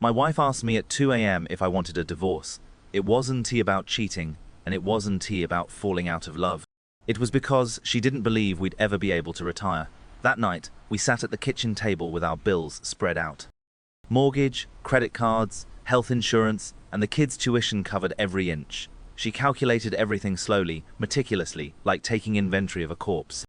My wife asked me at 2 a.m. if I wanted a divorce. It wasn't about cheating, and it wasn't about falling out of love. It was because she didn't believe we'd ever be able to retire. That night, we sat at the kitchen table with our bills spread out. Mortgage, credit cards, health insurance, and the kids' tuition covered every inch. She calculated everything slowly, meticulously, like taking inventory of a corpse.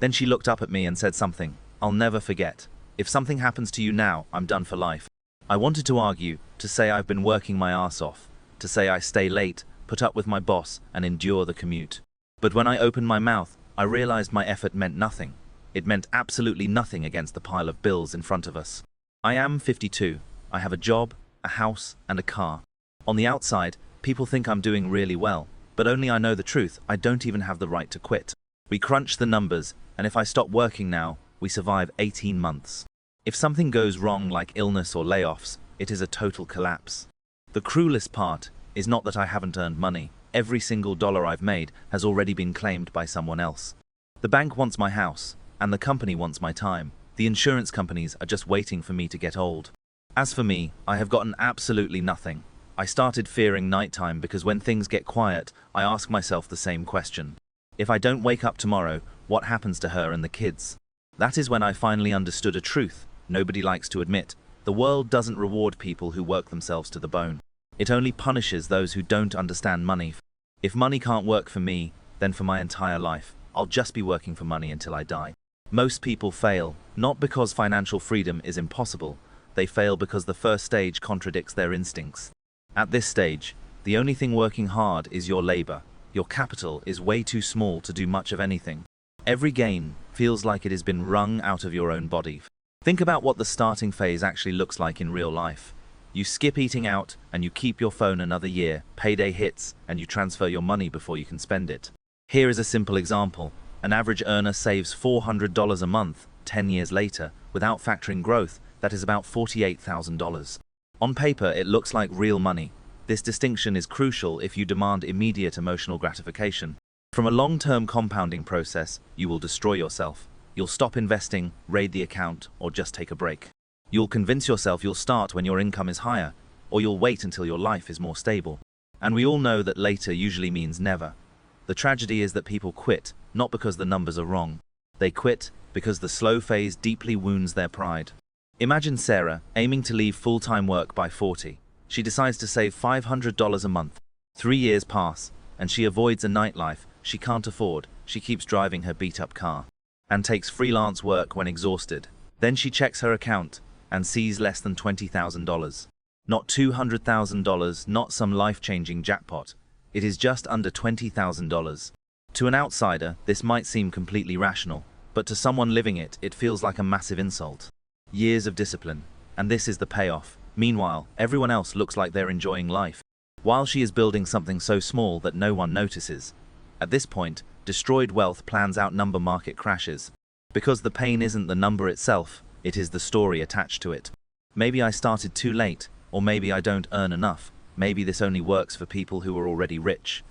Then she looked up at me and said something I'll never forget. If something happens to you now, I'm done for life. I wanted to argue, to say I've been working my ass off, to say I stay late, put up with my boss, and endure the commute. But when I opened my mouth, I realized my effort meant nothing. It meant absolutely nothing against the pile of bills in front of us. I am 52. I have a job, a house, and a car. On the outside, people think I'm doing really well, but only I know the truth. I don't even have the right to quit. We crunch the numbers, and if I stop working now, we survive 18 months. If something goes wrong like illness or layoffs, it is a total collapse. The cruelest part is not that I haven't earned money. Every single dollar I've made has already been claimed by someone else. The bank wants my house, and the company wants my time. The insurance companies are just waiting for me to get old. As for me, I have gotten absolutely nothing. I started fearing nighttime because when things get quiet, I ask myself the same question. If I don't wake up tomorrow, what happens to her and the kids? That is when I finally understood a truth nobody likes to admit. The world doesn't reward people who work themselves to the bone. It only punishes those who don't understand money. If money can't work for me, then for my entire life, I'll just be working for money until I die. Most people fail, not because financial freedom is impossible. They fail because the first stage contradicts their instincts. At this stage, the only thing working hard is your labor. Your capital is way too small to do much of anything. Every gain feels like it has been wrung out of your own body. Think about what the starting phase actually looks like in real life. You skip eating out and you keep your phone another year, payday hits, and you transfer your money before you can spend it. Here is a simple example. An average earner saves $400 a month. 10 years later, without factoring growth, that is about $48,000. On paper, it looks like real money. This distinction is crucial if you demand immediate emotional gratification. From a long-term compounding process, you will destroy yourself. You'll stop investing, raid the account, or just take a break. You'll convince yourself you'll start when your income is higher, or you'll wait until your life is more stable. And we all know that later usually means never. The tragedy is that people quit, not because the numbers are wrong. They quit because the slow phase deeply wounds their pride. Imagine Sarah, aiming to leave full-time work by 40. She decides to save $500 a month. 3 years pass, and she avoids a nightlife she can't afford. She keeps driving her beat-up car and takes freelance work when exhausted. Then she checks her account and sees less than $20,000. Not $200,000, not some life-changing jackpot. It is just under $20,000. To an outsider, this might seem completely rational, but to someone living it, it feels like a massive insult. Years of discipline, and this is the payoff. Meanwhile, everyone else looks like they're enjoying life, while she is building something so small that no one notices. At this point, destroyed wealth plans outnumber market crashes. Because the pain isn't the number itself, it is the story attached to it. Maybe I started too late, or maybe I don't earn enough. Maybe this only works for people who are already rich.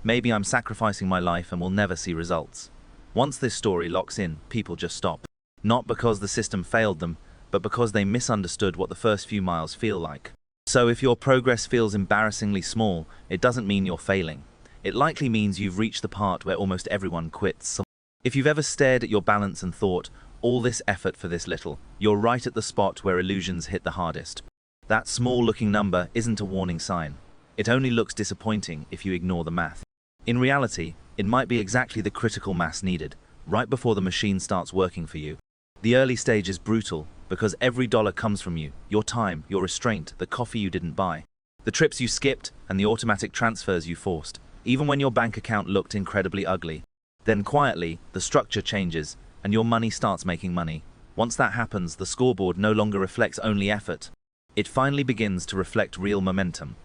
Maybe I'm sacrificing my life and will never see results. Once this story locks in, people just stop. Not because the system failed them, but because they misunderstood what the first few miles feel like. So if your progress feels embarrassingly small, it doesn't mean you're failing. It likely means you've reached the part where almost everyone quits. If you've ever stared at your balance and thought, all this effort for this little, you're right at the spot where illusions hit the hardest. That small-looking number isn't a warning sign. It only looks disappointing if you ignore the math. In reality, it might be exactly the critical mass needed, right before the machine starts working for you. The early stage is brutal, because every dollar comes from you, your time, your restraint, the coffee you didn't buy, the trips you skipped, and the automatic transfers you forced, even when your bank account looked incredibly ugly. Then quietly, the structure changes, and your money starts making money. Once that happens, the scoreboard no longer reflects only effort. It finally begins to reflect real momentum.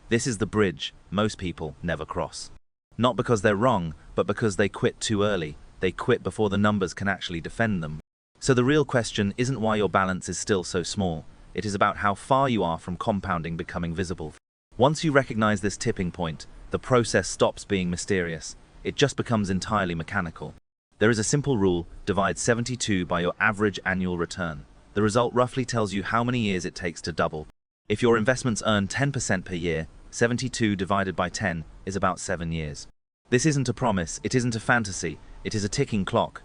This is the bridge most people never cross. Not because they're wrong, but because they quit too early. They quit before the numbers can actually defend them. So the real question isn't why your balance is still so small. It is about how far you are from compounding becoming visible. Once you recognize this tipping point, the process stops being mysterious. It just becomes entirely mechanical. There is a simple rule: divide 72 by your average annual return. The result roughly tells you how many years it takes to double. If your investments earn 10% per year, 72 divided by 10 is about 7 years. This isn't a promise, it isn't a fantasy, it is a ticking clock.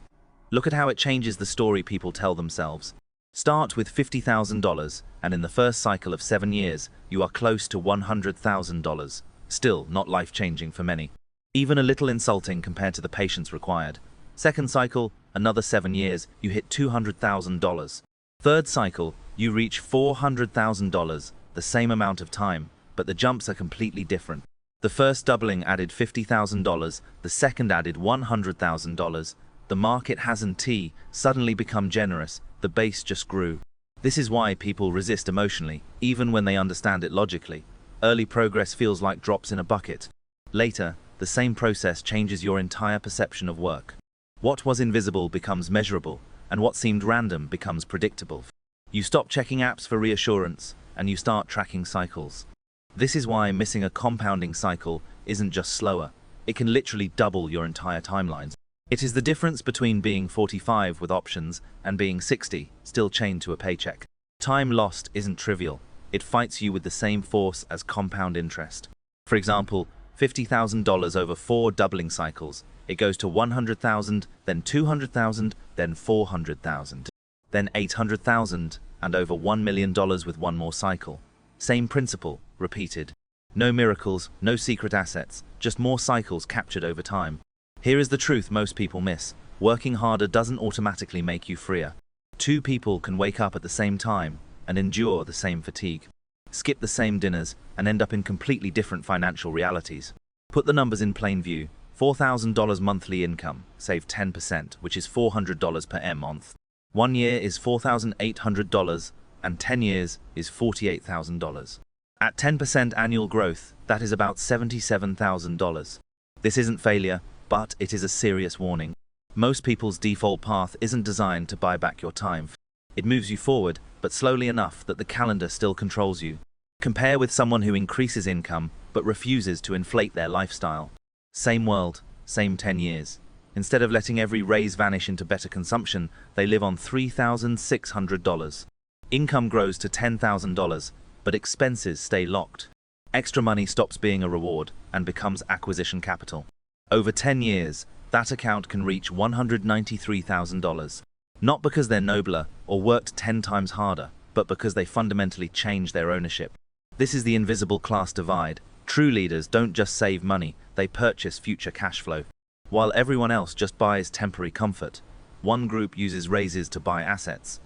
Look at how it changes the story people tell themselves. Start with $50,000, and in the first cycle of 7 years, you are close to $100,000. Still not life-changing for many. Even a little insulting compared to the patience required. Second cycle, another 7 years, you hit $200,000. Third cycle, you reach $400,000, the same amount of time, but the jumps are completely different. The first doubling added $50,000, the second added $100,000. The market hasn't suddenly become generous, the base just grew. This is why people resist emotionally, even when they understand it logically. Early progress feels like drops in a bucket. Later, the same process changes your entire perception of work. What was invisible becomes measurable, and what seemed random becomes predictable. You stop checking apps for reassurance, and you start tracking cycles. This is why missing a compounding cycle isn't just slower, it can literally double your entire timelines. It is the difference between being 45 with options and being 60, still chained to a paycheck. Time lost isn't trivial. It fights you with the same force as compound interest. For example, $50,000 over 4 doubling cycles. It goes to $100,000, then $200,000, then $400,000, then $800,000, and over $1 million with one more cycle. Same principle, repeated. No miracles, no secret assets, just more cycles captured over time. Here is the truth most people miss. Working harder doesn't automatically make you freer. 2 people can wake up at the same time and endure the same fatigue, skip the same dinners, and end up in completely different financial realities. Put the numbers in plain view. $4,000 monthly income, save 10%, which is $400 per month. 1 year is $4,800, and 10 years is $48,000. At 10% annual growth, that is about $77,000. This isn't failure, but it is a serious warning. Most people's default path isn't designed to buy back your time. It moves you forward, but slowly enough that the calendar still controls you. Compare with someone who increases income, but refuses to inflate their lifestyle. Same world, same 10 years. Instead of letting every raise vanish into better consumption, they live on $3,600. Income grows to $10,000, but expenses stay locked. Extra money stops being a reward and becomes acquisition capital. Over 10 years, that account can reach $193,000. Not because they're nobler or worked 10 times harder, but because they fundamentally changed their ownership. This is the invisible class divide. True leaders don't just save money, they purchase future cash flow. While everyone else just buys temporary comfort, one group uses raises to buy assets.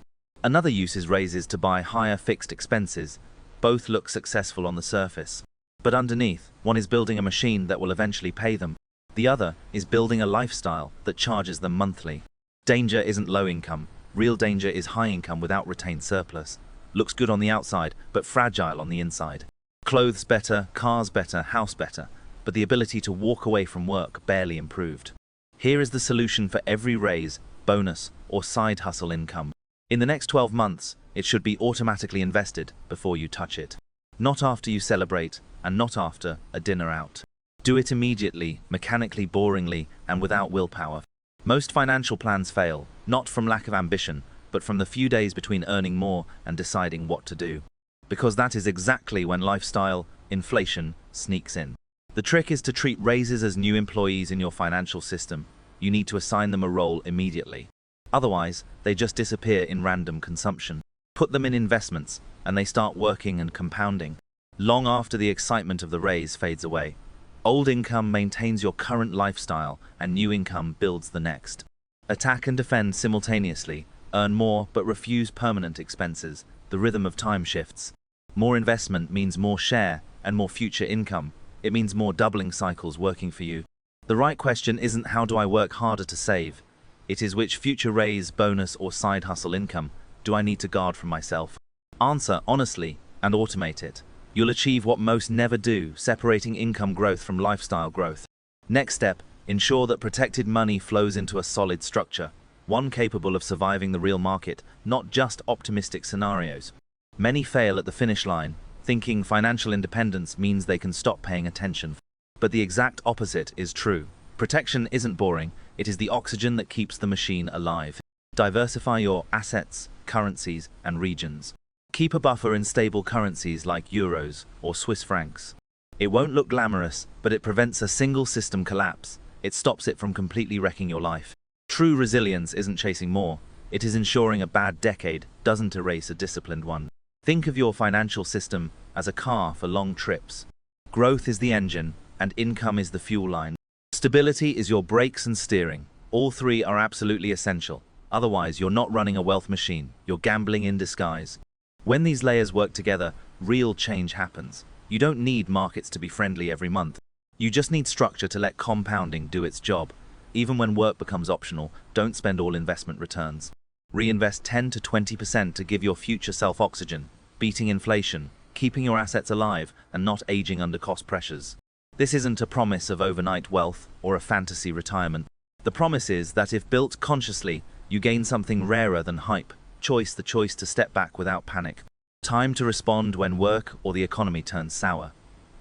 Another uses raises to buy higher fixed expenses. Both look successful on the surface. But underneath, one is building a machine that will eventually pay them. The other is building a lifestyle that charges them monthly. Danger isn't low income. Real danger is high income without retained surplus. Looks good on the outside, but fragile on the inside. Clothes better, cars better, house better, but the ability to walk away from work barely improved. Here is the solution for every raise, bonus, or side hustle income. In the next 12 months, it should be automatically invested before you touch it. Not after you celebrate, and not after a dinner out. Do it immediately, mechanically, boringly, and without willpower. Most financial plans fail, not from lack of ambition, but from the few days between earning more and deciding what to do. Because that is exactly when lifestyle, inflation, sneaks in. The trick is to treat raises as new employees in your financial system. You need to assign them a role immediately. Otherwise, they just disappear in random consumption. Put them in investments, and they start working and compounding. Long after the excitement of the raise fades away. Old income maintains your current lifestyle, and new income builds the next. Attack and defend simultaneously. Earn more, but refuse permanent expenses. The rhythm of time shifts. More investment means more share and more future income. It means more doubling cycles working for you. The right question isn't how do I work harder to save? It is which future raise, bonus, or side hustle income do I need to guard from myself? Answer honestly and automate it. You'll achieve what most never do, separating income growth from lifestyle growth. Next step, ensure that protected money flows into a solid structure, one capable of surviving the real market, not just optimistic scenarios. Many fail at the finish line, thinking financial independence means they can stop paying attention. But the exact opposite is true. Protection isn't boring, it is the oxygen that keeps the machine alive. Diversify your assets, currencies, and regions. Keep a buffer in stable currencies like euros or Swiss francs. It won't look glamorous, but it prevents a single system collapse. It stops it from completely wrecking your life. True resilience isn't chasing more. It is ensuring a bad decade doesn't erase a disciplined one. Think of your financial system as a car for long trips. Growth is the engine, and income is the fuel line. Stability is your brakes and steering. All three are absolutely essential. Otherwise, you're not running a wealth machine. You're gambling in disguise. When these layers work together, real change happens. You don't need markets to be friendly every month. You just need structure to let compounding do its job. Even when work becomes optional, don't spend all investment returns. Reinvest 10 to 20% to give your future self oxygen, beating inflation, keeping your assets alive, and not aging under cost pressures. This isn't a promise of overnight wealth or a fantasy retirement. The promise is that if built consciously, you gain something rarer than hype, the choice to step back without panic. Time to respond when work or the economy turns sour.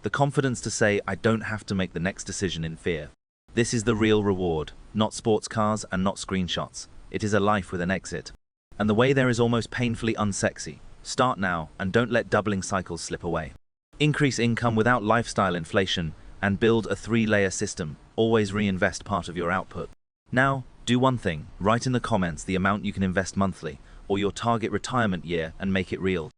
The confidence to say, I don't have to make the next decision in fear. This is the real reward, not sports cars and not screenshots. It is a life with an exit. And the way there is almost painfully unsexy. Start now and don't let doubling cycles slip away. Increase income without lifestyle inflation and build a 3-layer system. Always reinvest part of your output. Now, do one thing. Write in the comments the amount you can invest monthly or your target retirement year and make it real.